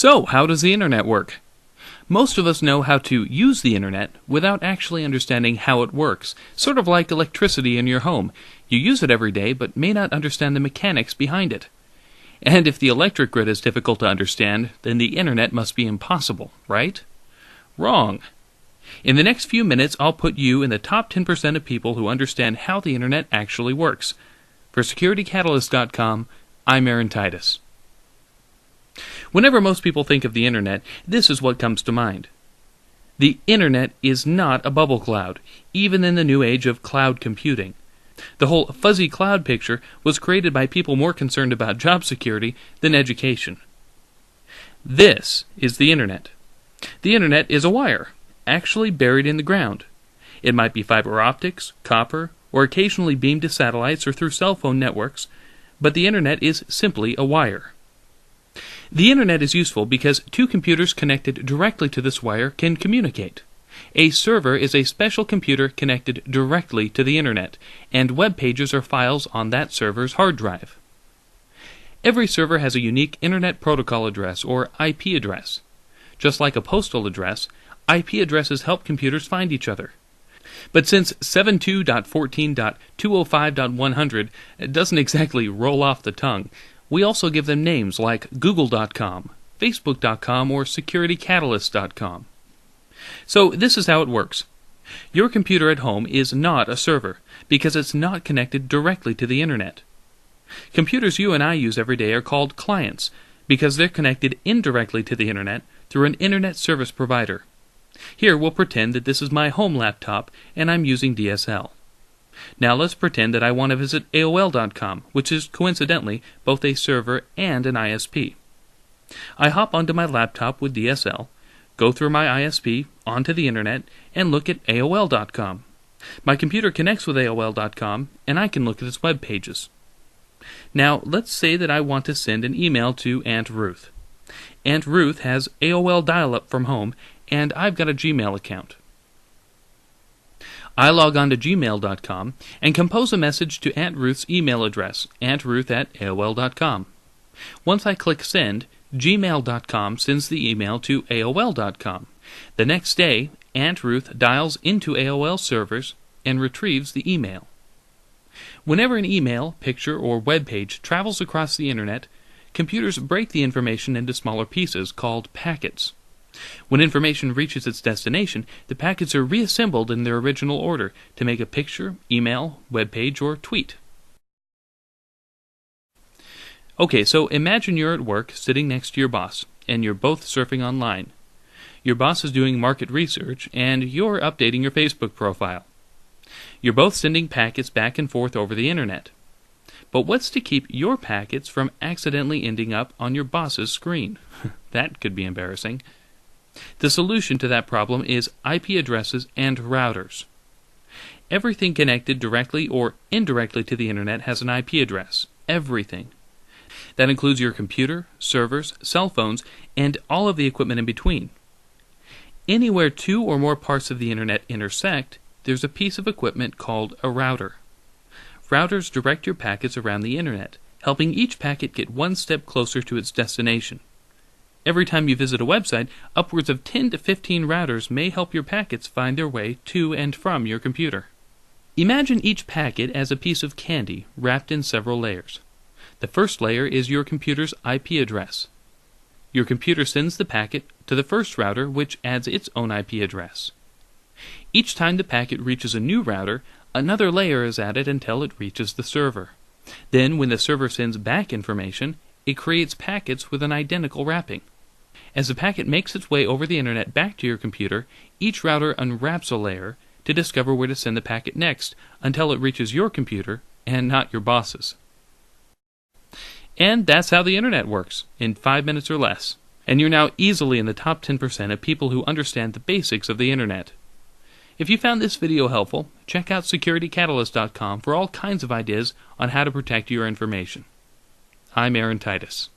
So, how does the internet work? Most of us know how to use the internet without actually understanding how it works, sort of like electricity in your home. You use it every day, but may not understand the mechanics behind it. And if the electric grid is difficult to understand, then the internet must be impossible, right? Wrong. In the next few minutes, I'll put you in the top 10% of people who understand how the internet actually works. For SecurityCatalyst.com, I'm Aaron Titus. Whenever most people think of the internet, this is what comes to mind. The internet is not a bubble cloud, even in the new age of cloud computing. The whole fuzzy cloud picture was created by people more concerned about job security than education. This is the internet. The internet is a wire, actually buried in the ground. It might be fiber optics, copper, or occasionally beamed to satellites or through cell phone networks, but the internet is simply a wire. The internet is useful because two computers connected directly to this wire can communicate. A server is a special computer connected directly to the internet, and web pages are files on that server's hard drive. Every server has a unique Internet Protocol address, or IP address. Just like a postal address, IP addresses help computers find each other. But since 72.14.205.100 doesn't exactly roll off the tongue, we also give them names like Google.com, Facebook.com, or SecurityCatalyst.com. So this is how it works. Your computer at home is not a server, because it's not connected directly to the internet. Computers you and I use every day are called clients, because they're connected indirectly to the internet through an internet service provider. Here we'll pretend that this is my home laptop and I'm using DSL. Now let's pretend that I want to visit AOL.com, which is coincidentally both a server and an ISP. I hop onto my laptop with DSL, go through my ISP, onto the internet, and look at AOL.com. My computer connects with AOL.com, and I can look at its web pages. Now let's say that I want to send an email to Aunt Ruth. Aunt Ruth has AOL dial-up from home, and I've got a Gmail account. I log on to gmail.com and compose a message to Aunt Ruth's email address, auntruth@aol.com. Once I click send, gmail.com sends the email to AOL.com. The next day, Aunt Ruth dials into AOL servers and retrieves the email. Whenever an email, picture, or web page travels across the internet, computers break the information into smaller pieces called packets. When information reaches its destination, the packets are reassembled in their original order to make a picture, email, web page, or tweet. Okay, so imagine you're at work sitting next to your boss, and you're both surfing online. Your boss is doing market research, and you're updating your Facebook profile. You're both sending packets back and forth over the internet. But what's to keep your packets from accidentally ending up on your boss's screen? That could be embarrassing. The solution to that problem is IP addresses and routers. Everything connected directly or indirectly to the internet has an IP address. Everything. That includes your computer, servers, cell phones, and all of the equipment in between. Anywhere two or more parts of the internet intersect, there's a piece of equipment called a router. Routers direct your packets around the internet, helping each packet get one step closer to its destination. Every time you visit a website, upwards of 10 to 15 routers may help your packets find their way to and from your computer. Imagine each packet as a piece of candy wrapped in several layers. The first layer is your computer's IP address. Your computer sends the packet to the first router, which adds its own IP address. Each time the packet reaches a new router, another layer is added until it reaches the server. Then, when the server sends back information, it creates packets with an identical wrapping. As the packet makes its way over the internet back to your computer, each router unwraps a layer to discover where to send the packet next until it reaches your computer and not your boss's. And that's how the internet works, in 5 minutes or less. And you're now easily in the top 10% of people who understand the basics of the internet. If you found this video helpful, check out SecurityCatalyst.com for all kinds of ideas on how to protect your information. I'm Aaron Titus.